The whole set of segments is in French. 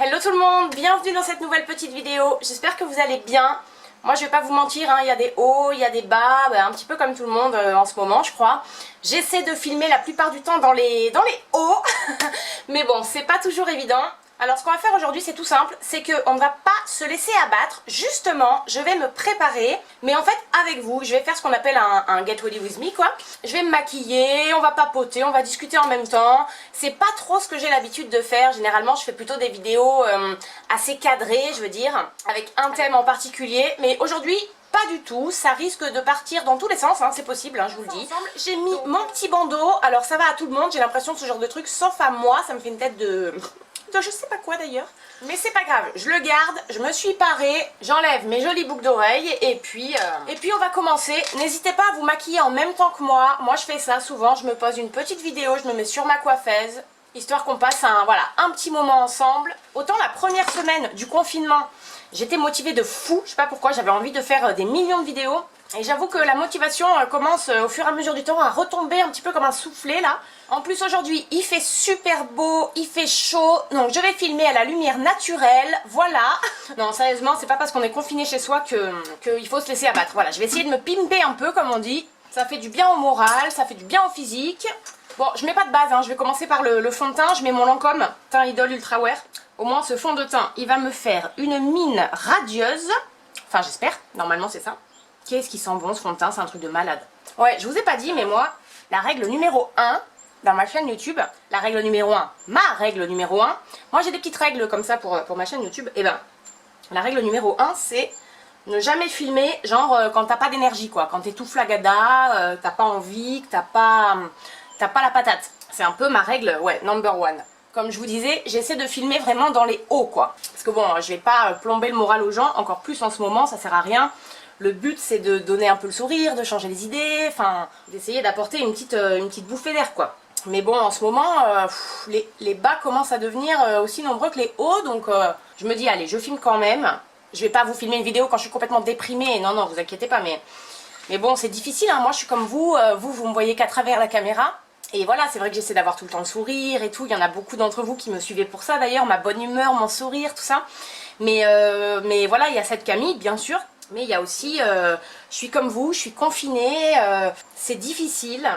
Hello tout le monde, bienvenue dans cette nouvelle petite vidéo, j'espère que vous allez bien. Moi je vais pas vous mentir, il y a des hauts, il y a des bas, un petit peu comme tout le monde en ce moment je crois. J'essaie de filmer la plupart du temps dans les hauts, mais bon c'est pas toujours évident. Alors ce qu'on va faire aujourd'hui c'est tout simple, c'est qu'on ne va pas se laisser abattre, justement je vais me préparer, mais en fait avec vous, je vais faire ce qu'on appelle un get ready with me quoi. Je vais me maquiller, on va papoter, on va discuter en même temps, c'est pas trop ce que j'ai l'habitude de faire, généralement je fais plutôt des vidéos assez cadrées je veux dire, avec un thème en particulier, mais aujourd'hui pas du tout, ça risque de partir dans tous les sens, hein, c'est possible, hein, je vous le dis. J'ai mis mon petit bandeau, alors ça va à tout le monde, j'ai l'impression de ce genre de truc, sauf à moi, ça me fait une tête de je sais pas quoi d'ailleurs. Mais c'est pas grave, je le garde, je me suis parée, j'enlève mes jolies boucles d'oreilles et puis on va commencer. N'hésitez pas à vous maquiller en même temps que moi. Moi je fais ça souvent, je me pose une petite vidéo, je me mets sur ma coiffeuse, histoire qu'on passe un petit moment ensemble. Autant la première semaine du confinement, j'étais motivée de fou, je sais pas pourquoi, j'avais envie de faire des millions de vidéos. Et j'avoue que la motivation commence au fur et à mesure du temps à retomber un petit peu comme un soufflet là. En plus aujourd'hui il fait super beau, il fait chaud, donc je vais filmer à la lumière naturelle, voilà. Non sérieusement c'est pas parce qu'on est confiné chez soi qu'il faut se laisser abattre. Voilà, je vais essayer de me pimper un peu comme on dit. Ça fait du bien au moral, ça fait du bien au physique. Bon je mets pas de base, hein. Je vais commencer par le fond de teint, je mets mon Lancôme Teint Idol Ultra Wear. Au moins ce fond de teint il va me faire une mine radieuse, enfin j'espère, normalement c'est ça. Qu'est-ce qui sent bon ce fond de teint, c'est un truc de malade. Ouais, je vous ai pas dit, mais moi, la règle numéro 1 dans ma chaîne YouTube, la règle numéro 1, ma règle numéro 1, moi j'ai des petites règles comme ça pour ma chaîne YouTube, et ben, la règle numéro 1 c'est ne jamais filmer, genre quand t'as pas d'énergie quoi, quand t'es tout flagada, t'as pas envie, que t'as pas la patate. C'est un peu ma règle, ouais, number one. Comme je vous disais, j'essaie de filmer vraiment dans les hauts quoi. Parce que bon, je vais pas plomber le moral aux gens, encore plus en ce moment, ça sert à rien. Le but c'est de donner un peu le sourire, de changer les idées, enfin d'essayer d'apporter une petite bouffée d'air quoi. Mais bon en ce moment les bas commencent à devenir aussi nombreux que les hauts, donc je me dis allez je filme quand même. Je vais pas vous filmer une vidéo quand je suis complètement déprimée, non vous inquiétez pas, mais bon c'est difficile, hein. Moi je suis comme vous, vous me voyez qu'à travers la caméra. Et voilà, c'est vrai que j'essaie d'avoir tout le temps le sourire et tout, il y en a beaucoup d'entre vous qui me suivaient pour ça d'ailleurs, ma bonne humeur, mon sourire, tout ça. Mais voilà, il y a cette Camille bien sûr. Mais il y a aussi, je suis comme vous, je suis confinée, c'est difficile.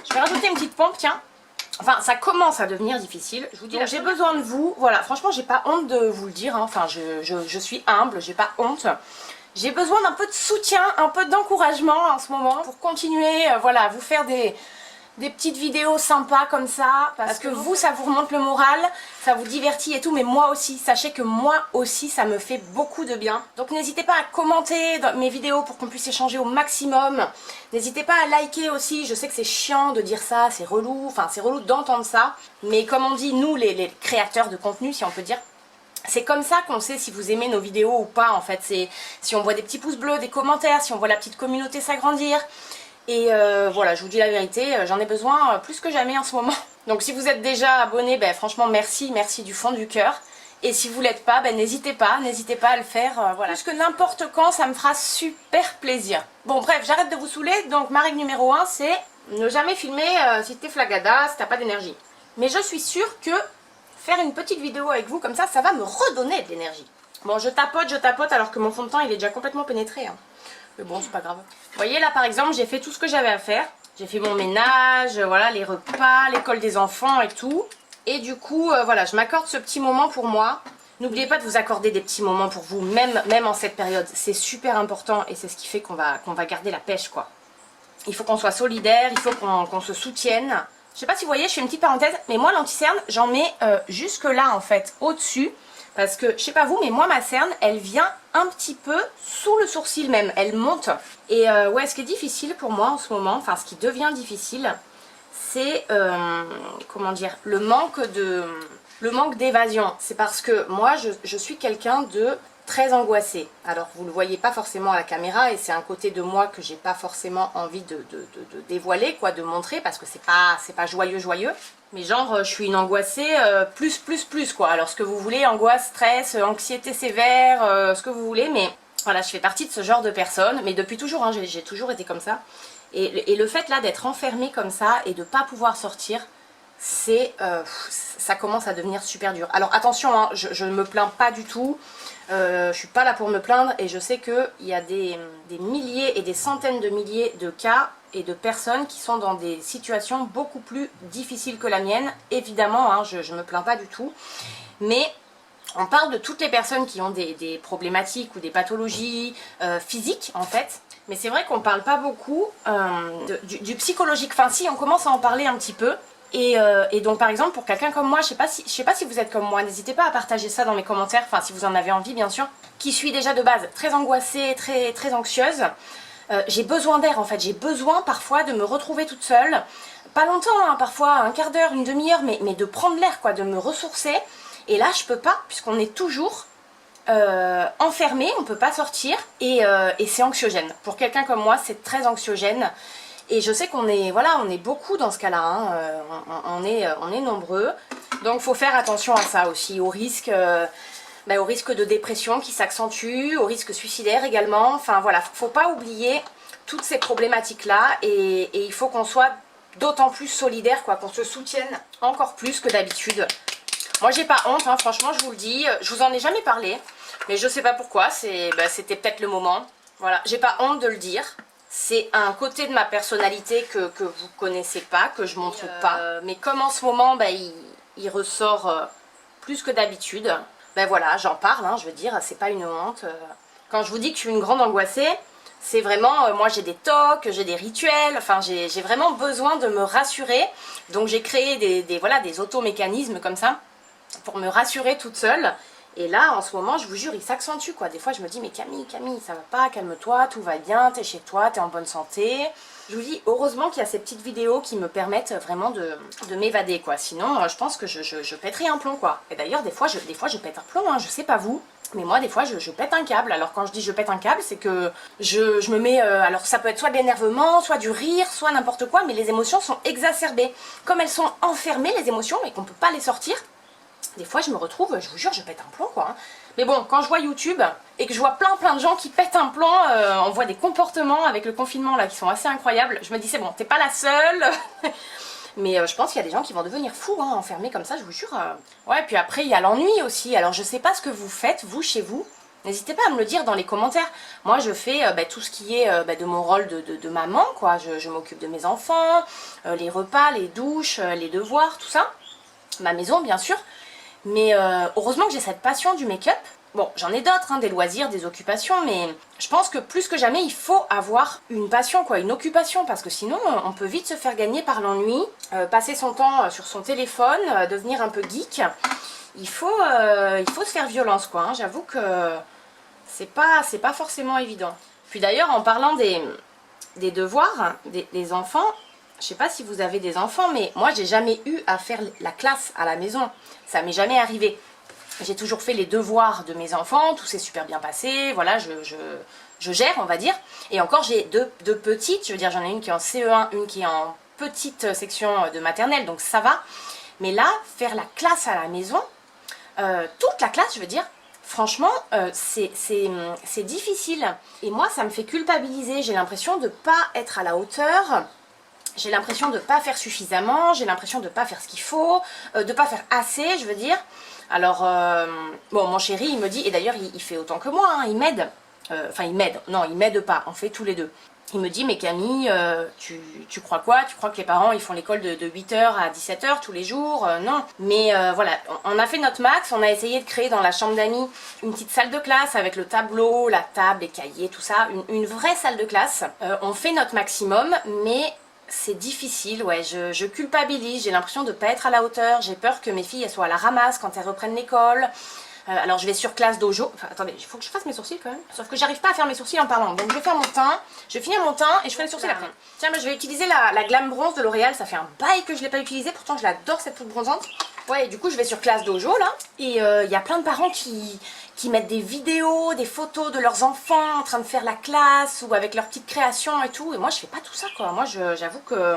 Je vais rajouter une petite pompe, tiens. Enfin, ça commence à devenir difficile. Je vous dis, j'ai besoin de vous. Voilà, franchement, j'ai pas honte de vous le dire. Hein. Enfin, je suis humble, j'ai pas honte. J'ai besoin d'un peu de soutien, un peu d'encouragement en ce moment pour continuer, voilà, à vous faire des petites vidéos sympas comme ça, parce que vous ça vous remonte le moral, ça vous divertit et tout, mais moi aussi, sachez que moi aussi ça me fait beaucoup de bien. Donc n'hésitez pas à commenter dans mes vidéos pour qu'on puisse échanger au maximum. N'hésitez pas à liker aussi, je sais que c'est chiant de dire ça, c'est relou, enfin c'est relou d'entendre ça, mais comme on dit, nous les créateurs de contenu si on peut dire, c'est comme ça qu'on sait si vous aimez nos vidéos ou pas en fait, c'est si on voit des petits pouces bleus, des commentaires, si on voit la petite communauté s'agrandir. Et voilà, je vous dis la vérité, j'en ai besoin plus que jamais en ce moment. Donc si vous êtes déjà abonné, ben, franchement merci du fond du cœur. Et si vous l'êtes pas, ben, n'hésitez pas à le faire, voilà. Plus que n'importe quand, ça me fera super plaisir. Bon bref, j'arrête de vous saouler, donc ma règle numéro 1 c'est ne jamais filmer si t'es flagada, si t'as pas d'énergie. Mais je suis sûre que faire une petite vidéo avec vous comme ça va me redonner de l'énergie. Bon, je tapote alors que mon fond de teint il est déjà complètement pénétré, hein. Mais bon, c'est pas grave. Vous voyez là par exemple, j'ai fait tout ce que j'avais à faire. J'ai fait mon ménage, voilà, les repas, l'école des enfants et tout. Et du coup, voilà, je m'accorde ce petit moment pour moi. N'oubliez pas de vous accorder des petits moments pour vous, même en cette période. C'est super important et c'est ce qui fait qu'on va garder la pêche, quoi. Il faut qu'on soit solidaire, il faut qu'on se soutienne. Je sais pas si vous voyez, je fais une petite parenthèse, mais moi l'anti-cerne, j'en mets jusque là en fait, au-dessus. Parce que, je sais pas vous, mais moi ma cerne, elle vient un petit peu sous le sourcil même, elle monte. Et ouais, ce qui est difficile pour moi en ce moment, enfin ce qui devient difficile, c'est, comment dire, le manque d'évasion. C'est parce que moi, je suis quelqu'un de très angoissé. Alors vous le voyez pas forcément à la caméra et c'est un côté de moi que j'ai pas forcément envie de dévoiler, quoi, de montrer, parce que c'est pas joyeux. Mais genre je suis une angoissée plus quoi. Alors ce que vous voulez, angoisse, stress, anxiété sévère, ce que vous voulez, mais voilà, je fais partie de ce genre de personne, mais depuis toujours, hein, j'ai toujours été comme ça. Et le fait là d'être enfermée comme ça et de pas pouvoir sortir, ça commence à devenir super dur. Alors attention, hein, je ne me plains pas du tout, je suis pas là pour me plaindre et je sais qu'il y a des milliers et des centaines de milliers de cas et de personnes qui sont dans des situations beaucoup plus difficiles que la mienne. Évidemment, hein, je ne me plains pas du tout, mais on parle de toutes les personnes qui ont des problématiques ou des pathologies physiques en fait. Mais c'est vrai qu'on ne parle pas beaucoup du psychologique. Enfin si, on commence à en parler un petit peu. Et donc par exemple pour quelqu'un comme moi, je sais pas si vous êtes comme moi, n'hésitez pas à partager ça dans mes commentaires, enfin si vous en avez envie bien sûr, qui suis déjà de base très angoissée, très anxieuse, j'ai besoin d'air en fait, j'ai besoin parfois de me retrouver toute seule, pas longtemps, hein, parfois un quart d'heure, une demi-heure, mais de prendre l'air quoi, de me ressourcer, et là je peux pas puisqu'on est toujours enfermé, on peut pas sortir, et c'est anxiogène. Pour quelqu'un comme moi c'est très anxiogène. Et je sais qu'on est, voilà, on est beaucoup dans ce cas-là, hein. On est nombreux. Donc il faut faire attention à ça aussi, au risque de dépression qui s'accentue, au risque suicidaire également. Enfin voilà, faut pas oublier toutes ces problématiques-là et il faut qu'on soit d'autant plus solidaire, quoi, qu'on se soutienne encore plus que d'habitude. Moi j'ai pas honte, hein, franchement je vous le dis, je vous en ai jamais parlé, mais je sais pas pourquoi, c'était peut-être le moment. Voilà, j'ai pas honte de le dire. C'est un côté de ma personnalité que vous connaissez pas, que je montre pas. Mais comme en ce moment, il ressort plus que d'habitude, voilà, j'en parle, hein, je veux dire, c'est pas une honte. Quand je vous dis que je suis une grande angoissée, c'est vraiment, moi j'ai des tocs, j'ai des rituels, enfin j'ai vraiment besoin de me rassurer. Donc j'ai créé des automécanismes comme ça, pour me rassurer toute seule. Et là, en ce moment, je vous jure, il s'accentue quoi. Des fois, je me dis, mais Camille, ça va pas, calme-toi, tout va bien, t'es chez toi, t'es en bonne santé. Je vous dis, heureusement qu'il y a ces petites vidéos qui me permettent vraiment de m'évader quoi. Sinon, je pense que je pèterais un plomb quoi. Et d'ailleurs, des fois, je pète un plomb, hein. Je sais pas vous. Mais moi, des fois, je pète un câble. Alors, quand je dis je pète un câble, c'est que je me mets... alors, ça peut être soit de l'énervement, soit du rire, soit n'importe quoi, mais les émotions sont exacerbées. Comme elles sont enfermées, les émotions, et qu'on peut pas les sortir, des fois je me retrouve, je vous jure, je pète un plomb quoi. Mais bon, quand je vois YouTube et que je vois plein de gens qui pètent un plomb, on voit des comportements avec le confinement là qui sont assez incroyables. Je me dis c'est bon, t'es pas la seule. Mais je pense qu'il y a des gens qui vont devenir fous, hein, enfermés comme ça, je vous jure. Ouais, puis après il y a l'ennui aussi. Alors je sais pas ce que vous faites, vous, chez vous. N'hésitez pas à me le dire dans les commentaires. Moi je fais tout ce qui est de mon rôle de maman, quoi. Je m'occupe de mes enfants, les repas, les douches, les devoirs, tout ça. Ma maison bien sûr. Mais heureusement que j'ai cette passion du make-up. Bon, j'en ai d'autres, hein, des loisirs, des occupations, mais je pense que plus que jamais, il faut avoir une passion, quoi, une occupation, parce que sinon, on peut vite se faire gagner par l'ennui, passer son temps sur son téléphone, devenir un peu geek. Il faut se faire violence, quoi, hein. J'avoue que c'est pas forcément évident. Puis d'ailleurs, en parlant des devoirs, des enfants, je sais pas si vous avez des enfants, mais moi j'ai jamais eu à faire la classe à la maison. Ça m'est jamais arrivé. J'ai toujours fait les devoirs de mes enfants, tout s'est super bien passé, voilà, je gère, on va dire. Et encore, j'ai deux petites, je veux dire, j'en ai une qui est en CE1, une qui est en petite section de maternelle, donc ça va. Mais là, faire la classe à la maison, toute la classe, je veux dire, franchement, c'est difficile. Et moi, ça me fait culpabiliser, j'ai l'impression de ne pas être à la hauteur. J'ai l'impression de ne pas faire suffisamment, j'ai l'impression de ne pas faire ce qu'il faut, de ne pas faire assez, je veux dire. Alors, bon, mon chéri, il me dit, et d'ailleurs, il fait autant que moi, hein, il m'aide. Enfin, il m'aide, non, il m'aide pas, on fait tous les deux. Il me dit, mais Camille, tu crois quoi? Tu crois que les parents, ils font l'école de 8h à 17h tous les jours? Non. Mais voilà, on a fait notre max, on a essayé de créer dans la chambre d'amis une petite salle de classe avec le tableau, la table, les cahiers, tout ça, une vraie salle de classe. On fait notre maximum, mais... c'est difficile, ouais, je culpabilise, j'ai l'impression de ne pas être à la hauteur, j'ai peur que mes filles elles soient à la ramasse quand elles reprennent l'école. Alors je vais sur classe dojo, enfin attendez, il faut que je fasse mes sourcils quand même. Sauf que j'arrive pas à faire mes sourcils en parlant, donc je vais faire mon teint, je vais finir mon teint et je fais les sourcils après. Tiens, mais je vais utiliser la Glam Bronze de L'Oréal, ça fait un bail que je l'ai pas utilisée, pourtant je l'adore cette poudre bronzante. Ouais, et du coup je vais sur classe dojo là, et il y a plein de parents qui mettent des vidéos, des photos de leurs enfants en train de faire la classe ou avec leurs petites créations et tout. Et moi je fais pas tout ça quoi. Moi j'avoue que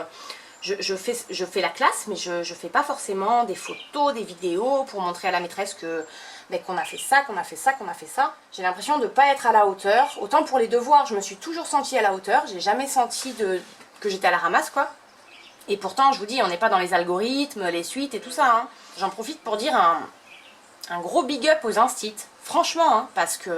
je fais la classe, mais je fais pas forcément des photos, des vidéos pour montrer à la maîtresse que qu'on a fait ça, qu'on a fait ça, qu'on a fait ça. J'ai l'impression de pas être à la hauteur. Autant pour les devoirs, je me suis toujours sentie à la hauteur. J'ai jamais senti que j'étais à la ramasse quoi. Et pourtant, je vous dis, on n'est pas dans les algorithmes, les suites et tout ça. Hein. J'en profite pour dire un gros big up aux instits. Franchement, hein, parce que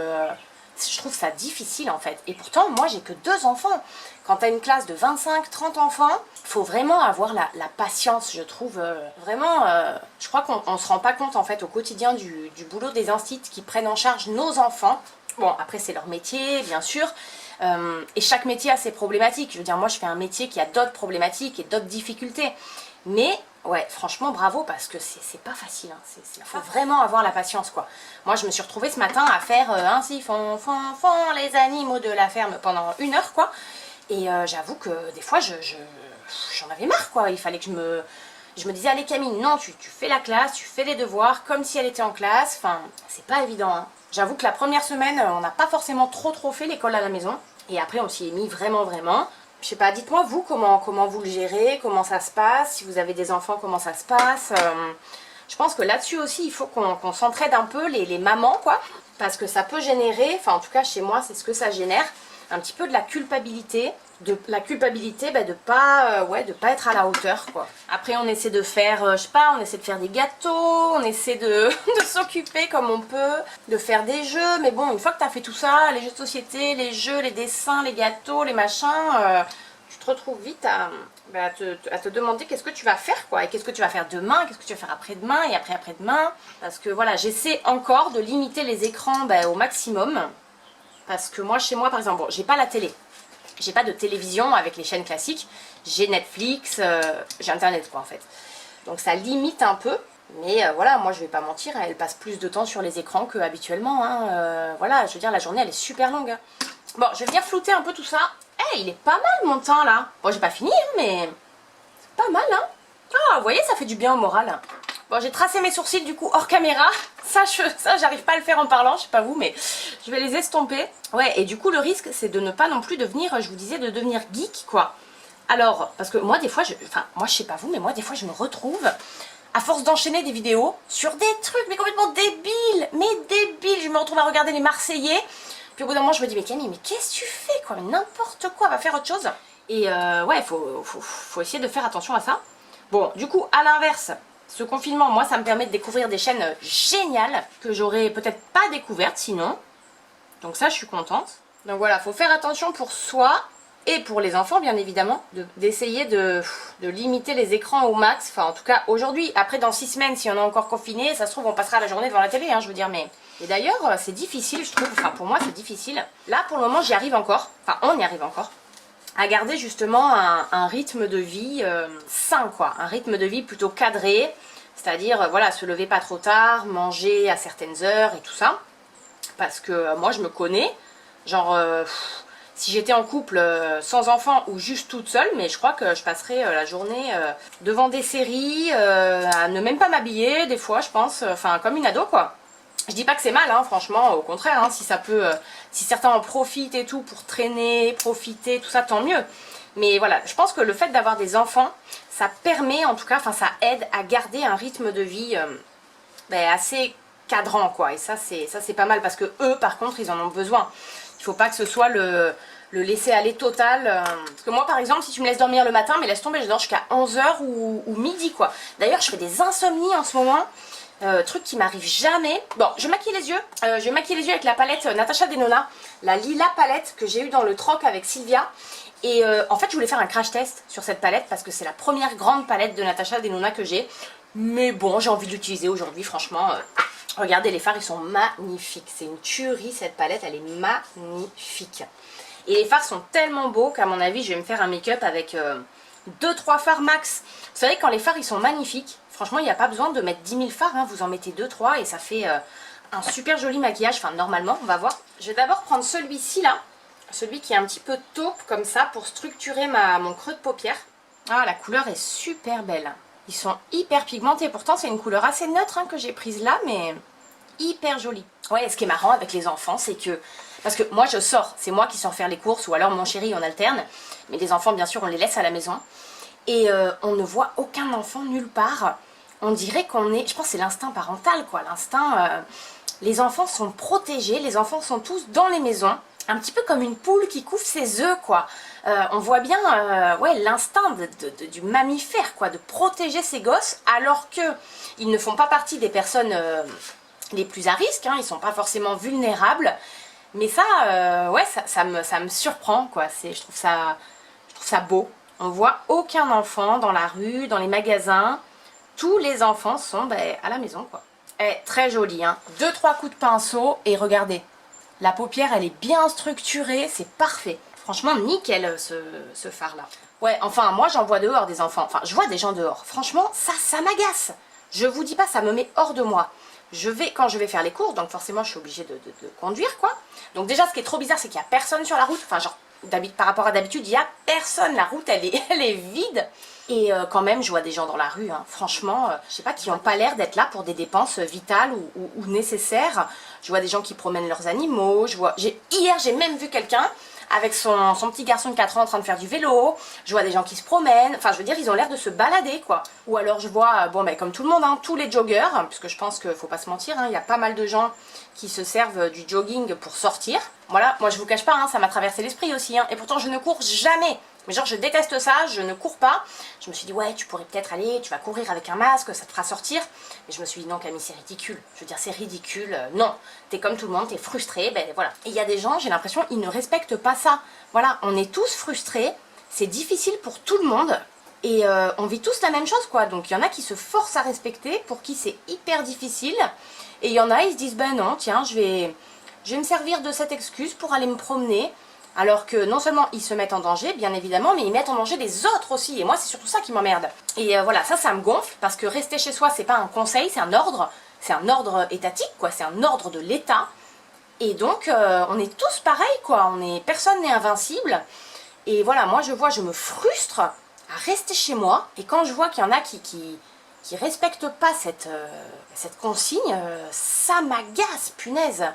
je trouve ça difficile en fait. Et pourtant, moi, j'ai que 2 enfants. Quand tu as une classe de 25-30 enfants, il faut vraiment avoir la patience, je trouve. Vraiment, je crois qu'on ne se rend pas compte en fait au quotidien du boulot des instits qui prennent en charge nos enfants. Bon, après, c'est leur métier, bien sûr. Et chaque métier a ses problématiques. Je veux dire, moi, je fais un métier qui a d'autres problématiques et d'autres difficultés. Mais, ouais, franchement, bravo, parce que c'est pas facile. Hein. Il faut vraiment avoir la patience, quoi. Moi, je me suis retrouvée ce matin à faire ainsi font les animaux de la ferme pendant 1 heure, quoi. Et j'avoue que des fois, j'en avais marre, quoi. Il fallait que je me disais, allez Camille, non, tu fais la classe, tu fais les devoirs comme si elle était en classe. Enfin, c'est pas évident, hein. J'avoue que la première semaine, on n'a pas forcément trop fait l'école à la maison. Et après, on s'y est mis vraiment. Je sais pas, dites-moi vous comment vous le gérez, comment ça se passe, si vous avez des enfants, comment ça se passe. Je pense que là-dessus aussi, il faut qu'on s'entraide un peu, les mamans, quoi. Parce que ça peut générer, enfin en tout cas chez moi, c'est ce que ça génère, un petit peu de la culpabilité. De pas être à la hauteur, quoi. Après on essaie de faire, je sais pas, on essaie de faire des gâteaux, on essaie de s'occuper comme on peut, de faire des jeux, mais bon, une fois que tu as fait tout ça, les jeux de société, les jeux, les dessins, les gâteaux, les machins, tu te retrouves vite à te demander qu'est-ce que tu vas faire, quoi, et qu'est-ce que tu vas faire demain, qu'est-ce que tu vas faire après-demain et après-demain, parce que voilà, j'essaie encore de limiter les écrans au maximum, parce que moi, chez moi, par exemple, bon, j'ai pas la télé. J'ai pas de télévision avec les chaînes classiques, j'ai Netflix, j'ai internet quoi en fait. Donc ça limite un peu, mais voilà, moi je vais pas mentir, elle passe plus de temps sur les écrans qu'habituellement. Hein, voilà, je veux dire, la journée elle est super longue. Bon, je vais venir flouter un peu tout ça. Il est pas mal mon teint là. Bon, j'ai pas fini, hein, mais c'est pas mal, hein. Ah, vous voyez, ça fait du bien au moral. Bon, j'ai tracé mes sourcils du coup hors caméra. Ça, j'arrive pas à le faire en parlant, je sais pas vous, mais je vais les estomper. Ouais, et du coup, le risque, c'est de ne pas non plus devenir, je vous disais, de devenir geek, quoi. Alors, parce que moi, des fois, moi, je sais pas vous, mais moi, des fois, je me retrouve, à force d'enchaîner des vidéos, sur des trucs, mais complètement débiles. Mais débiles, je me retrouve à regarder les Marseillais. Puis au bout d'un moment, je me dis, mais Camille, mais qu'est-ce que tu fais, quoi? Mais n'importe quoi, va faire autre chose. Et ouais, faut essayer de faire attention à ça. Bon, du coup, à l'inverse, ce confinement, moi, ça me permet de découvrir des chaînes géniales que j'aurais peut-être pas découvertes sinon. Donc ça, je suis contente. Donc voilà, faut faire attention pour soi et pour les enfants, bien évidemment, d'essayer de limiter les écrans au max. Enfin, en tout cas, aujourd'hui. Après, dans 6 semaines, si on est encore confiné, ça se trouve, on passera la journée devant la télé, hein, je veux dire, mais... Et d'ailleurs, c'est difficile, je trouve. Enfin, pour moi, c'est difficile. Là, pour le moment, j'y arrive encore. Enfin, on y arrive encore. À garder justement un rythme de vie sain, quoi. Un rythme de vie plutôt cadré, c'est-à-dire, voilà, se lever pas trop tard, manger à certaines heures et tout ça. Parce que moi, je me connais, genre, si j'étais en couple sans enfant ou juste toute seule, mais je crois que je passerais la journée devant des séries, à ne même pas m'habiller, des fois, je pense, enfin, comme une ado, quoi. Je dis pas que c'est mal, hein, franchement, au contraire, hein, si ça peut, si certains en profitent et tout pour traîner, profiter, tout ça, tant mieux. Mais voilà, je pense que le fait d'avoir des enfants, ça permet, en tout cas, enfin, ça aide à garder un rythme de vie assez cadrant, quoi. Et ça, c'est pas mal parce que eux, par contre, ils en ont besoin. Il faut pas que ce soit le laisser aller total. Parce que moi, par exemple, si tu me laisses dormir le matin, mais laisse tomber, je dors jusqu'à 11 h ou midi, quoi. D'ailleurs, je fais des insomnies en ce moment. Truc qui m'arrive jamais. Bon, je maquille les yeux. Je vais maquiller les yeux avec la palette Natasha Denona, la Lila palette que j'ai eue dans le troc avec Sylvia. Et en fait, je voulais faire un crash test sur cette palette parce que c'est la première grande palette de Natasha Denona que j'ai. Mais bon, j'ai envie de l'utiliser aujourd'hui, franchement. Regardez, les fards, ils sont magnifiques. C'est une tuerie, cette palette, elle est magnifique. Et les fards sont tellement beaux qu'à mon avis, je vais me faire un make-up avec 2-3 fards max. Vous savez, quand les fards, ils sont magnifiques, franchement, il n'y a pas besoin de mettre 10 000 fards, hein. Vous en mettez 2-3 et ça fait un super joli maquillage. Enfin, normalement, on va voir. Je vais d'abord prendre celui-ci, là. Celui qui est un petit peu taupe, comme ça, pour structurer mon creux de paupière. Ah, la couleur est super belle. Ils sont hyper pigmentés. Pourtant, c'est une couleur assez neutre hein, que j'ai prise là, mais hyper jolie. Ouais, et ce qui est marrant avec les enfants, c'est que... Parce que moi, je sors. C'est moi qui sors faire les courses, ou alors mon chéri, on alterne. Mais les enfants, bien sûr, on les laisse à la maison. Et on ne voit aucun enfant nulle part. On dirait qu'on est... Je pense que c'est l'instinct parental, quoi. L'instinct... les enfants sont protégés. Les enfants sont tous dans les maisons. un petit peu comme une poule qui couve ses œufs, quoi. On voit bien ouais, l'instinct du mammifère, quoi, de protéger ses gosses, alors qu'ils ne font pas partie des personnes les plus à risque, hein, ils sont pas forcément vulnérables. Mais ça, ouais, ça me surprend, quoi. Je trouve ça beau. On voit aucun enfant dans la rue, dans les magasins. Tous les enfants sont à la maison, quoi. Très jolie, hein. 2-3 coups de pinceau et regardez. La paupière, elle est bien structurée, c'est parfait. Franchement, nickel ce fard-là. Ouais, enfin, moi j'en vois dehors des enfants. Enfin, je vois des gens dehors. Franchement, ça m'agace. Je vous dis pas, ça me met hors de moi. Quand je vais faire les courses, donc forcément je suis obligée de conduire, quoi. Donc déjà, ce qui est trop bizarre, c'est qu'il n'y a personne sur la route. Enfin, genre, par rapport à d'habitude, il n'y a personne. La route, elle est vide. Et quand même, je vois des gens dans la rue, hein, franchement, je sais pas, qui n'ont pas l'air d'être là pour des dépenses vitales ou nécessaires. Je vois des gens qui promènent leurs animaux. Hier, j'ai même vu quelqu'un avec son petit garçon de 4 ans en train de faire du vélo. Je vois des gens qui se promènent. Enfin, je veux dire, ils ont l'air de se balader, quoi. Ou alors, je vois, bon, comme tout le monde, hein, tous les joggers, puisque je pense qu'il faut pas se mentir, hein, il y a pas mal de gens qui se servent du jogging pour sortir. Voilà, moi, je vous cache pas, hein, ça m'a traversé l'esprit aussi. Hein, et pourtant, je ne cours jamais. Mais genre, je déteste ça, je ne cours pas. Je me suis dit, ouais, tu pourrais peut-être aller, tu vas courir avec un masque, ça te fera sortir. Mais je me suis dit, non, Camille, c'est ridicule. Je veux dire, c'est ridicule. Non, t'es comme tout le monde, t'es frustré, voilà. Et il y a des gens, j'ai l'impression, ils ne respectent pas ça. Voilà, on est tous frustrés, c'est difficile pour tout le monde. Et on vit tous la même chose, quoi. Donc, il y en a qui se forcent à respecter, pour qui c'est hyper difficile. Et il y en a, ils se disent, ben non, tiens, je vais me servir de cette excuse pour aller me promener. Alors que non seulement ils se mettent en danger, bien évidemment, mais ils mettent en danger les autres aussi. Et moi, c'est surtout ça qui m'emmerde. Et voilà, ça me gonfle, parce que rester chez soi, c'est pas un conseil, c'est un ordre. C'est un ordre étatique, quoi. C'est un ordre de l'État. Et donc, on est tous pareils, quoi. Personne n'est invincible. Et voilà, moi, je me frustre à rester chez moi. Et quand je vois qu'il y en a qui respectent pas cette consigne, ça m'agace, punaise.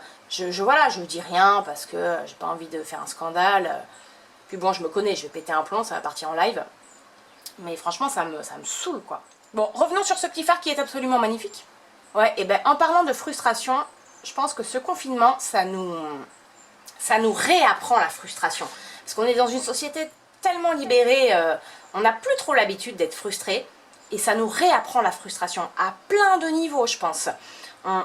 Voilà, je dis rien parce que j'ai pas envie de faire un scandale. Puis bon, je me connais, je vais péter un plomb, ça va partir en live. Mais franchement, ça me saoule, quoi. Bon, revenons sur ce petit phare qui est absolument magnifique. Ouais, et en parlant de frustration, je pense que ce confinement, ça nous réapprend la frustration. Parce qu'on est dans une société tellement libérée, on n'a plus trop l'habitude d'être frustré. Et ça nous réapprend la frustration à plein de niveaux, je pense.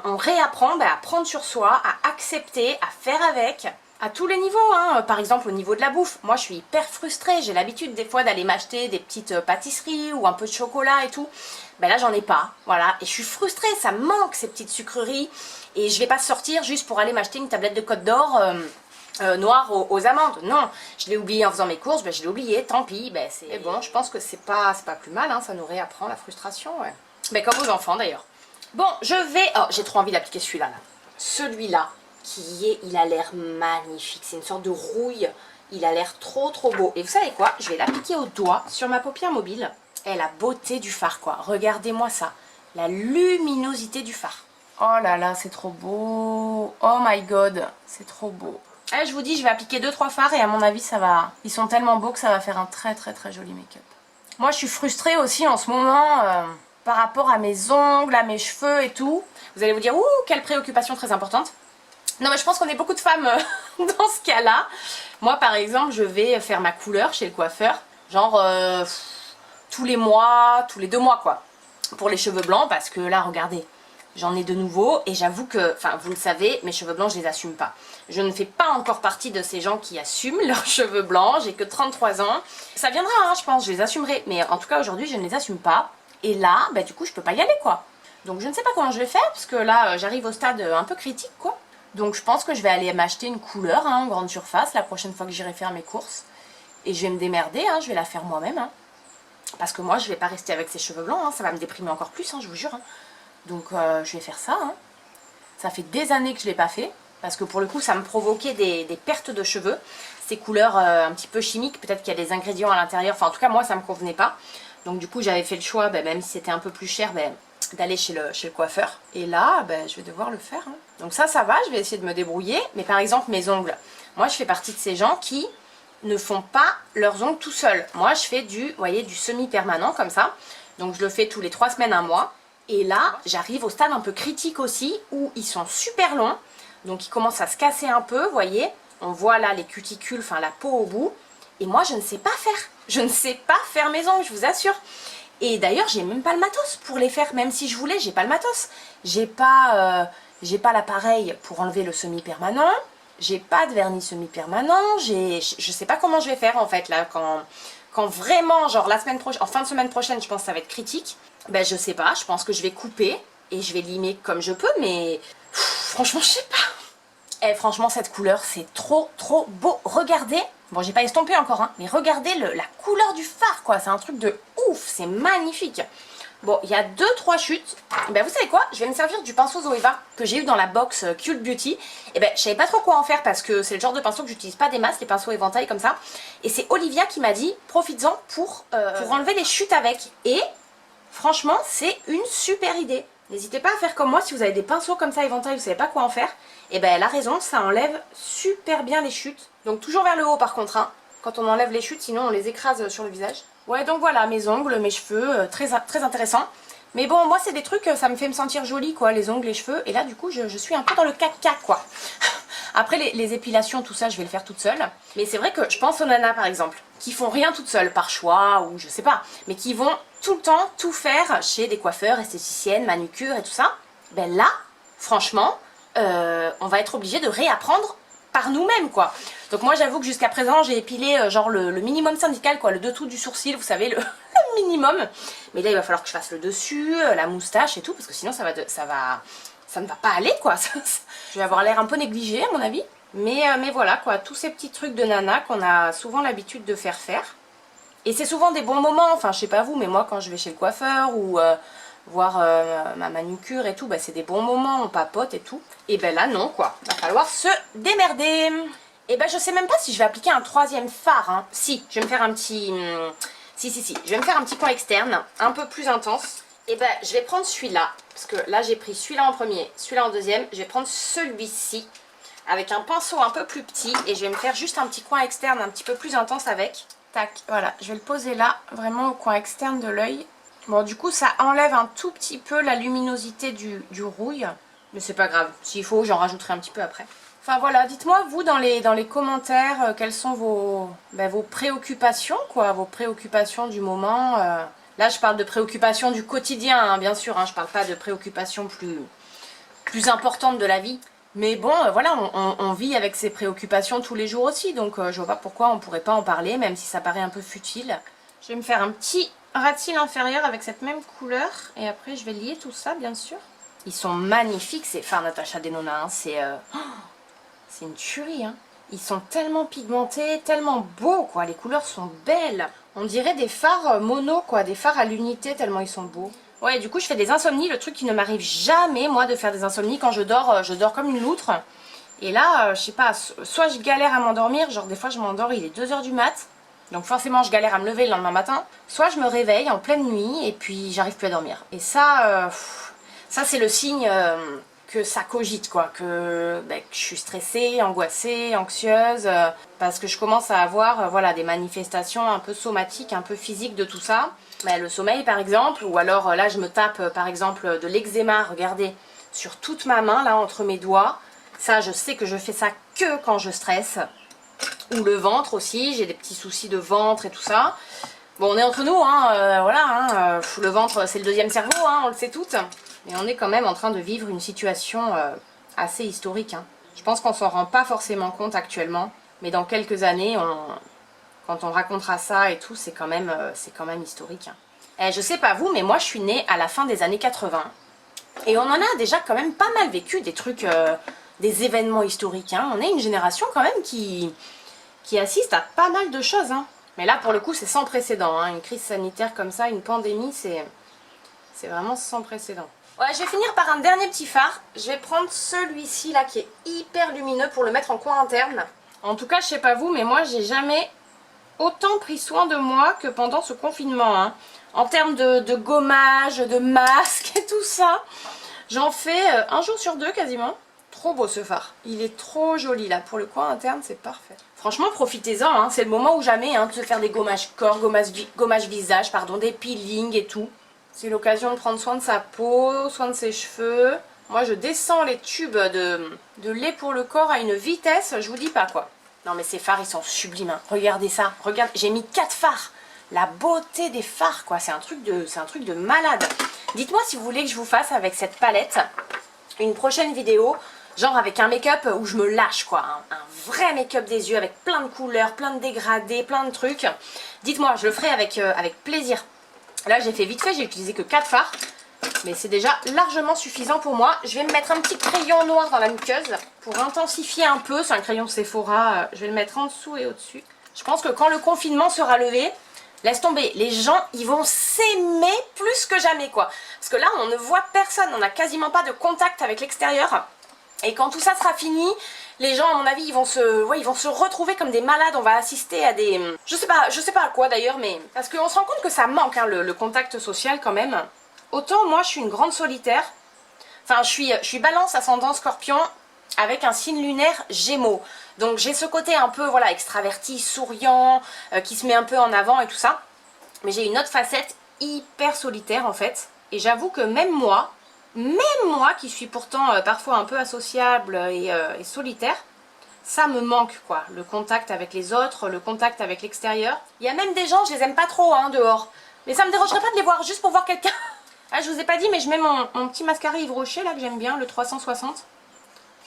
On réapprend à prendre sur soi, à accepter, à faire avec, à tous les niveaux, hein. Par exemple au niveau de la bouffe, moi je suis hyper frustrée, j'ai l'habitude des fois d'aller m'acheter des petites pâtisseries ou un peu de chocolat et tout. Là j'en ai pas, voilà, et je suis frustrée, ça me manque ces petites sucreries, et je vais pas sortir juste pour aller m'acheter une tablette de Côte d'Or noire aux amandes. Non, je l'ai oublié en faisant mes courses, je l'ai oublié, tant pis, c'est bon, je pense que c'est pas plus mal, hein, ça nous réapprend la frustration, ouais. Comme aux enfants d'ailleurs. Bon, je vais... Oh, j'ai trop envie d'appliquer celui-là, là. Celui-là, il a l'air magnifique. C'est une sorte de rouille. Il a l'air trop beau. Et vous savez quoi? Je vais l'appliquer au doigt sur ma paupière mobile. Et la beauté du fard, quoi. Regardez-moi ça. La luminosité du fard. Oh là là, c'est trop beau. Oh my god, c'est trop beau. Je vous dis, je vais appliquer 2-3 fards et à mon avis, ça va... Ils sont tellement beaux que ça va faire un très joli make-up. Moi, je suis frustrée aussi en ce moment... par rapport à mes ongles, à mes cheveux et tout. Vous allez vous dire, ouh, quelle préoccupation très importante. Non, mais je pense qu'on est beaucoup de femmes dans ce cas-là. Moi, par exemple, je vais faire ma couleur chez le coiffeur. Genre, tous les mois, tous les 2 mois, quoi. Pour les cheveux blancs, parce que là, regardez, j'en ai de nouveau. Et j'avoue que, enfin, vous le savez, mes cheveux blancs, je les assume pas. Je ne fais pas encore partie de ces gens qui assument leurs cheveux blancs. J'ai que 33 ans. Ça viendra, hein, je pense, je les assumerai. Mais en tout cas, aujourd'hui, je ne les assume pas. Et là, du coup, je peux pas y aller, quoi. Donc, je ne sais pas comment je vais faire, parce que là, j'arrive au stade un peu critique, quoi. Donc, je pense que je vais aller m'acheter une couleur, hein, en grande surface, la prochaine fois que j'irai faire mes courses. Et je vais me démerder, hein, je vais la faire moi-même, hein. Parce que moi, je vais pas rester avec ces cheveux blancs, hein, ça va me déprimer encore plus, hein, je vous jure. Hein. Donc, je vais faire ça, hein. Ça fait des années que je l'ai pas fait, parce que pour le coup, ça me provoquait des pertes de cheveux. Ces couleurs un petit peu chimiques, peut-être qu'il y a des ingrédients à l'intérieur, enfin, en tout cas, moi, ça me convenait pas. Donc du coup j'avais fait le choix, même si c'était un peu plus cher, d'aller chez le coiffeur. Et là, je vais devoir le faire. Hein. Donc ça va, je vais essayer de me débrouiller. Mais par exemple mes ongles, moi je fais partie de ces gens qui ne font pas leurs ongles tout seuls. Moi je fais du semi-permanent comme ça. Donc je le fais tous les 3 semaines, 1 mois. Et là j'arrive au stade un peu critique aussi, où ils sont super longs. Donc ils commencent à se casser un peu, vous voyez. On voit là les cuticules, enfin la peau au bout. Et moi, je ne sais pas faire. Je ne sais pas faire mes ongles, je vous assure. Et d'ailleurs, j'ai même pas le matos pour les faire. Même si je voulais, j'ai pas le matos. J'ai pas l'appareil pour enlever le semi-permanent. J'ai pas de vernis semi-permanent. Je sais pas comment je vais faire en fait là quand vraiment, genre la semaine prochaine, en fin de semaine prochaine, je pense que ça va être critique. Ben je sais pas, je pense que je vais couper et je vais limer comme je peux, mais franchement, je sais pas. Et franchement, cette couleur, c'est trop beau. Regardez, bon, j'ai pas estompé encore, hein, mais regardez la couleur du fard, quoi. C'est un truc de ouf, c'est magnifique. Bon, il y a 2-3 chutes. Ben, vous savez quoi? Je vais me servir du pinceau Zoeva que j'ai eu dans la box Cute Beauty. Et ben, je savais pas trop quoi en faire parce que c'est le genre de pinceau que j'utilise pas des masses, les pinceaux éventail comme ça. Et c'est Olivia qui m'a dit, profites-en pour enlever les chutes avec. Et franchement, c'est une super idée. N'hésitez pas à faire comme moi si vous avez des pinceaux comme ça éventail, vous savez pas quoi en faire. Et ben, elle a raison, ça enlève super bien les chutes. Donc toujours vers le haut par contre, hein, quand on enlève les chutes, sinon on les écrase sur le visage. Ouais, donc voilà, mes ongles, mes cheveux, très intéressant. Mais bon, moi c'est des trucs, ça me fait me sentir jolie quoi, les ongles, les cheveux. Et là du coup, je suis un peu dans le 4x4 quoi. Après les épilations, tout ça, je vais le faire toute seule. Mais c'est vrai que je pense aux nanas par exemple, qui font rien toute seule, par choix ou je sais pas. Mais qui vont tout le temps tout faire chez des coiffeurs, esthéticiennes, manucures et tout ça. Ben là, franchement, on va être obligé de réapprendre par nous-mêmes quoi. Donc moi j'avoue que jusqu'à présent j'ai épilé genre le minimum syndical quoi, le dessous du sourcil, vous savez, le minimum. Mais là il va falloir que je fasse le dessus, la moustache et tout, parce que sinon ça ne va pas aller quoi. Je vais avoir l'air un peu négligée à mon avis. Mais voilà quoi, tous ces petits trucs de nana qu'on a souvent l'habitude de faire. Et c'est souvent des bons moments, enfin je sais pas vous, mais moi quand je vais chez le coiffeur ou voir ma manucure et tout, bah, c'est des bons moments, on papote et tout. Et ben là non quoi, va falloir se démerder. Et ben je sais même pas si je vais appliquer un troisième fard, hein. Si, je vais me faire un petit... Si, je vais me faire un petit coin externe, un peu plus intense. Et ben je vais prendre celui-là, parce que là j'ai pris celui-là en premier, celui-là en deuxième. Je vais prendre celui-ci, avec un pinceau un peu plus petit, et je vais me faire juste un petit coin externe un petit peu plus intense avec. Tac, voilà, je vais le poser là, vraiment au coin externe de l'œil. Bon, du coup, ça enlève un tout petit peu la luminosité du rouille. Mais c'est pas grave. S'il faut, j'en rajouterai un petit peu après. Enfin voilà, dites-moi, vous, dans les commentaires, quelles sont vos préoccupations, quoi. Vos préoccupations du moment. Là, je parle de préoccupations du quotidien, hein, bien sûr. Hein, je parle pas de préoccupations plus importantes de la vie. Mais bon, voilà, on vit avec ces préoccupations tous les jours aussi. Donc, je vois pas pourquoi on pourrait pas en parler, même si ça paraît un peu futile. Je vais me faire un petit ras de cils inférieur avec cette même couleur. Et après, je vais lier tout ça, bien sûr. Ils sont magnifiques, ces fards Natasha Denona. Hein. C'est une tuerie. Hein. Ils sont tellement pigmentés, tellement beaux, quoi. Les couleurs sont belles. On dirait des fards mono, quoi. Des fards à l'unité, tellement ils sont beaux. Ouais, du coup, je fais des insomnies. Le truc qui ne m'arrive jamais, moi, de faire des insomnies. Quand je dors comme une loutre. Et là, je sais pas, soit je galère à m'endormir. Genre, des fois, je m'endors, il est 2 h du mat'. Donc forcément, je galère à me lever le lendemain matin. Soit je me réveille en pleine nuit et puis j'arrive plus à dormir. Et ça, ça c'est le signe que ça cogite, quoi. Que je suis stressée, angoissée, anxieuse. Parce que je commence à avoir voilà, des manifestations un peu somatiques, un peu physiques de tout ça. Le sommeil, par exemple. Ou alors là, je me tape, par exemple, de l'eczéma, regardez, sur toute ma main, là, entre mes doigts. Ça, je sais que je fais ça que quand je stresse. Ou le ventre aussi, j'ai des petits soucis de ventre et tout ça. Bon, on est entre nous, hein, voilà, hein, le ventre c'est le deuxième cerveau, hein, on le sait toutes. Mais on est quand même en train de vivre une situation assez historique. Hein. Je pense qu'on s'en rend pas forcément compte actuellement, mais dans quelques années, quand on racontera ça et tout, c'est quand même historique. Hein. Et je sais pas vous, mais moi je suis née à la fin des années 80. Et on en a déjà quand même pas mal vécu des trucs... des événements historiques. Hein. On est une génération quand même qui assiste à pas mal de choses. Hein. Mais là, pour le coup, c'est sans précédent. Hein. Une crise sanitaire comme ça, une pandémie, c'est vraiment sans précédent. Ouais, je vais finir par un dernier petit fard. Je vais prendre celui-ci là qui est hyper lumineux pour le mettre en coin interne. En tout cas, je sais pas vous, mais moi, j'ai jamais autant pris soin de moi que pendant ce confinement. Hein. En termes de gommage, de masque et tout ça, j'en fais un jour sur 2 quasiment. Trop beau ce fard, il est trop joli là, pour le coin interne c'est parfait. Franchement profitez-en, hein. C'est le moment ou jamais hein, de se faire des gommages corps, gommage visage, pardon, des peelings et tout. C'est l'occasion de prendre soin de sa peau, soin de ses cheveux. Moi je descends les tubes de lait pour le corps à une vitesse, je vous dis pas quoi. Non mais ces fards ils sont sublimes, hein. Regardez ça, regarde, j'ai mis 4 fards. La beauté des fards quoi, c'est un truc de malade. Dites-moi si vous voulez que je vous fasse avec cette palette une prochaine vidéo, genre avec un make-up où je me lâche quoi, un vrai make-up des yeux avec plein de couleurs, plein de dégradés, plein de trucs. Dites-moi, je le ferai avec plaisir. Là j'ai fait vite fait, j'ai utilisé que 4 fards. Mais c'est déjà largement suffisant pour moi. Je vais me mettre un petit crayon noir dans la muqueuse pour intensifier un peu. C'est un crayon Sephora. Je vais le mettre en dessous et au-dessus. Je pense que quand le confinement sera levé, laisse tomber. Les gens, ils vont s'aimer plus que jamais, quoi. Parce que là, on ne voit personne. On n'a quasiment pas de contact avec l'extérieur. Et quand tout ça sera fini, les gens, à mon avis, ils vont se retrouver comme des malades. On va assister à des... Je sais pas à quoi d'ailleurs, mais... Parce qu'on se rend compte que ça manque, hein, le contact social quand même. Autant moi je suis une grande solitaire, enfin je suis balance ascendant scorpion avec un signe lunaire gémeaux. Donc j'ai ce côté un peu voilà extraverti, souriant, qui se met un peu en avant et tout ça. Mais j'ai une autre facette hyper solitaire en fait. Et j'avoue que même moi qui suis pourtant parfois un peu associable et solitaire, ça me manque quoi. Le contact avec les autres, le contact avec l'extérieur. Il y a même des gens, je les aime pas trop hein, dehors. Mais ça me dérangerait pas de les voir juste pour voir quelqu'un. Ah, je vous ai pas dit, mais je mets mon petit mascara Yves Rocher là que j'aime bien, le 360.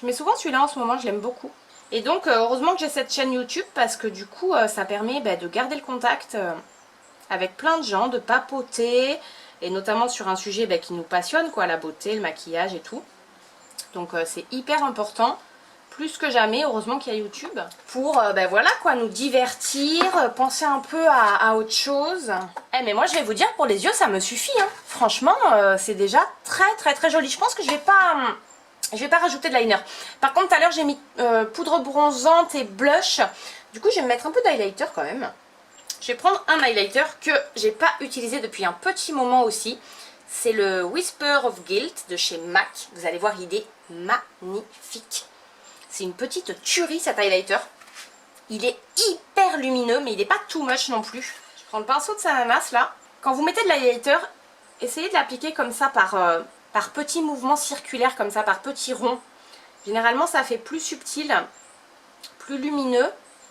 Je mets souvent celui-là en ce moment, je l'aime beaucoup. Et donc, heureusement que j'ai cette chaîne YouTube parce que du coup, ça permet de garder le contact avec plein de gens, de papoter, et notamment sur un sujet qui nous passionne, quoi, la beauté, le maquillage et tout. Donc, c'est hyper important. Plus que jamais, heureusement qu'il y a YouTube, pour voilà quoi, nous divertir, penser un peu à autre chose. Eh mais moi je vais vous dire, pour les yeux ça me suffit, hein. Franchement c'est déjà très joli. Je pense que je vais pas rajouter de liner. Par contre tout à l'heure j'ai mis poudre bronzante et blush. Du coup je vais me mettre un peu d'highlighter quand même. Je vais prendre un highlighter que j'ai pas utilisé depuis un petit moment aussi. C'est le Whisper of Guilt de chez MAC. Vous allez voir, il est magnifique. C'est une petite tuerie cet highlighter. Il est hyper lumineux, mais il n'est pas too much non plus. Je prends le pinceau de Sananas là. Quand vous mettez de l'highlighter, essayez de l'appliquer comme ça par petits mouvements circulaires, comme ça, par petits ronds. Généralement, ça fait plus subtil, plus lumineux,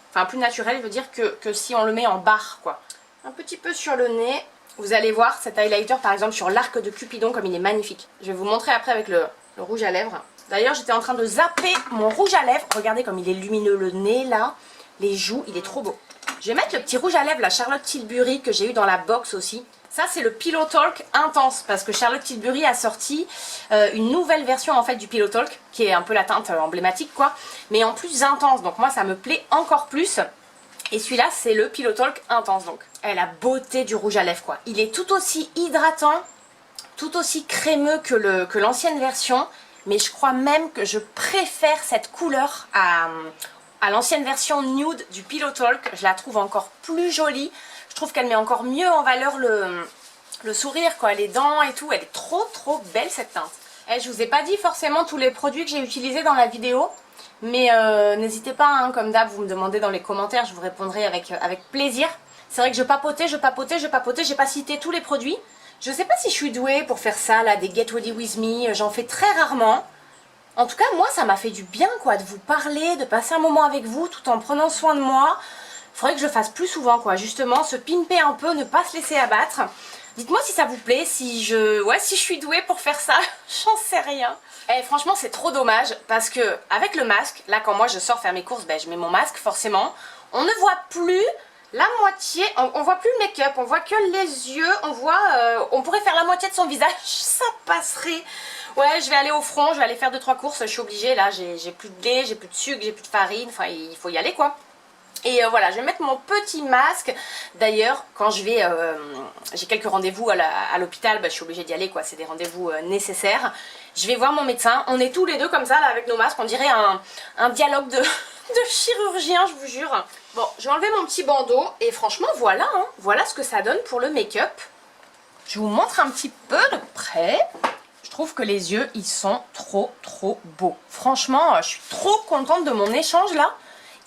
enfin plus naturel, je veux dire, que si on le met en barre, quoi. Un petit peu sur le nez. Vous allez voir cet highlighter, par exemple, sur l'arc de Cupidon, comme il est magnifique. Je vais vous montrer après avec le rouge à lèvres. D'ailleurs, j'étais en train de zapper mon rouge à lèvres. Regardez comme il est lumineux, le nez là, les joues, il est trop beau. Je vais mettre le petit rouge à lèvres, la Charlotte Tilbury, que j'ai eu dans la box aussi. Ça, c'est le Pillow Talk Intense, parce que Charlotte Tilbury a sorti une nouvelle version en fait du Pillow Talk, qui est un peu la teinte emblématique quoi, mais en plus intense. Donc moi, ça me plaît encore plus. Et celui-là, c'est le Pillow Talk Intense donc. Et la beauté du rouge à lèvres quoi. Il est tout aussi hydratant, tout aussi crémeux que l'ancienne version. Mais je crois même que je préfère cette couleur à l'ancienne version nude du Pillow Talk. Je la trouve encore plus jolie. Je trouve qu'elle met encore mieux en valeur le sourire, quoi, les dents et tout. Elle est trop belle cette teinte. Et je vous ai pas dit forcément tous les produits que j'ai utilisés dans la vidéo. Mais n'hésitez pas, hein, comme d'hab, vous me demandez dans les commentaires, je vous répondrai avec plaisir. C'est vrai que je papotais, j'ai pas cité tous les produits. Je sais pas si je suis douée pour faire ça, là, des Get Ready With Me, j'en fais très rarement. En tout cas, moi, ça m'a fait du bien, quoi, de vous parler, de passer un moment avec vous, tout en prenant soin de moi. Faudrait que je le fasse plus souvent, quoi, justement, se pimper un peu, ne pas se laisser abattre. Dites-moi si ça vous plaît, si je suis douée pour faire ça, j'en sais rien. Et franchement, c'est trop dommage, parce que avec le masque, là, quand moi je sors faire mes courses, je mets mon masque, forcément. On ne voit plus la moitié, on voit plus le make-up, on voit que les yeux, on pourrait faire la moitié de son visage, ça passerait. Ouais, je vais aller au front, je vais aller faire 2-3 courses, je suis obligée, là, j'ai plus de lait, j'ai plus de sucre, j'ai plus de farine, enfin, il faut y aller, quoi. Et voilà, je vais mettre mon petit masque. D'ailleurs, quand je vais, j'ai quelques rendez-vous à l'hôpital, je suis obligée d'y aller, quoi, c'est des rendez-vous nécessaires. Je vais voir mon médecin, on est tous les deux comme ça, là, avec nos masques, on dirait un dialogue de chirurgien, je vous jure. Bon, je vais enlever mon petit bandeau et franchement, voilà, hein, voilà ce que ça donne pour le make-up. Je vous montre un petit peu de près. Je trouve que les yeux, ils sont trop beaux. Franchement, je suis trop contente de mon échange là.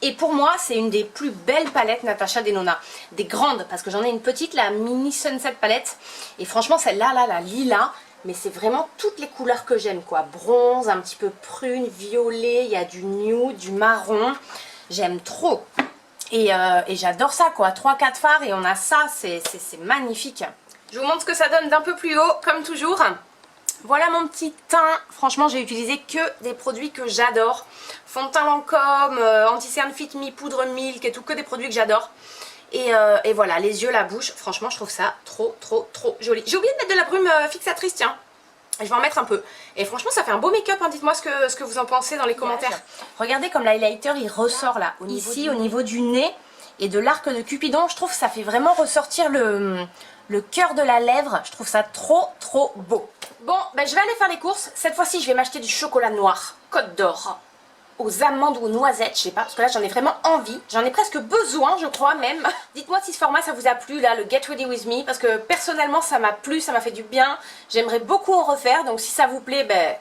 Et pour moi, c'est une des plus belles palettes Natasha Denona. Des grandes, parce que j'en ai une petite, la Mini Sunset palette. Et franchement, celle-là, là, la lilas, mais c'est vraiment toutes les couleurs que j'aime quoi. Bronze, un petit peu prune, violet, il y a du nude, du marron. J'aime trop. Et j'adore ça quoi. 3-4 fards et on a ça, c'est magnifique. Je vous montre ce que ça donne d'un peu plus haut, comme toujours. Voilà mon petit teint. Franchement, j'ai utilisé que des produits que j'adore. Fond de teint Lancôme, anti-cerne Fit Me, poudre Milk et tout, que des produits que j'adore. Et voilà, les yeux, la bouche, franchement, je trouve ça trop joli. J'ai oublié de mettre de la brume fixatrice, tiens. Je vais en mettre un peu. Et franchement, ça fait un beau make-up, hein. Dites-moi ce que vous en pensez dans les commentaires. Regardez comme l'highlighter, il ressort là. Ici, au niveau du nez et de l'arc de Cupidon, je trouve que ça fait vraiment ressortir le cœur de la lèvre. Je trouve ça trop beau. Bon, ben, je vais aller faire les courses. Cette fois-ci, je vais m'acheter du chocolat noir Côte d'Or aux amandes ou aux noisettes, je sais pas, parce que là j'en ai vraiment envie, j'en ai presque besoin je crois même. Dites-moi si ce format ça vous a plu là, le Get Ready With Me, parce que personnellement ça m'a plu, ça m'a fait du bien, j'aimerais beaucoup en refaire, donc si ça vous plaît, ben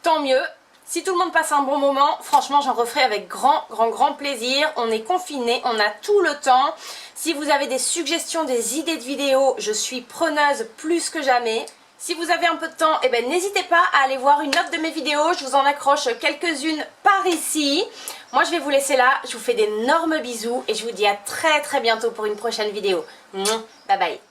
tant mieux. Si tout le monde passe un bon moment, franchement j'en referai avec grand plaisir. On est confinés, on a tout le temps. Si vous avez des suggestions, des idées de vidéos, je suis preneuse plus que jamais. Si vous avez un peu de temps, eh ben, n'hésitez pas à aller voir une autre de mes vidéos. Je vous en accroche quelques-unes par ici. Moi, je vais vous laisser là. Je vous fais d'énormes bisous et je vous dis à très bientôt pour une prochaine vidéo. Bye bye.